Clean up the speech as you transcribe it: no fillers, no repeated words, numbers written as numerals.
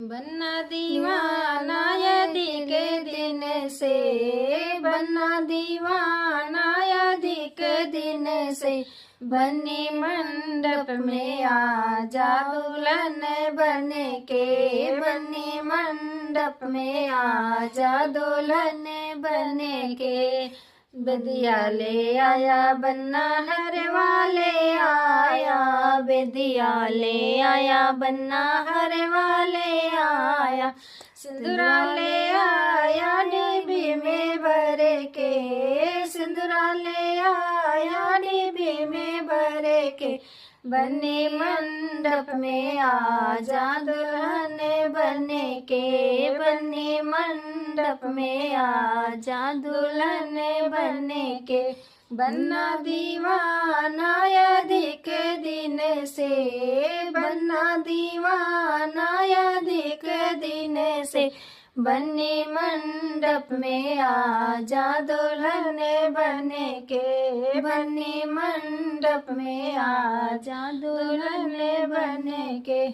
बन्ना दीवाना यदि के दिन से, बन्ना दीवाना यदि के दिन से, बन्नी मंडप में आजा दुल्हन बन के, बन्नी मंडप में आजा दुल्हन बन के। बेदिया ले आया बन्ना हर वाले आया, बेदिया ले आया बन्ना हर वाले आया, सिंदूरा ले आया डिब्बी में भर के, सिंदूरा ले आया डिब्बी में भर के। बन्नी मंडप में आजा दुल्हन बन के, बन्नी मंडप में आजा दुल्हन बन के। बन्ना दीवाना यदि के दिन से, बन्ना दीवाना यदि के दिन से, बन्नी मंडप में आजा दुल्हन बन के, बन्नी मंडप में आजा दुल्हन बन के।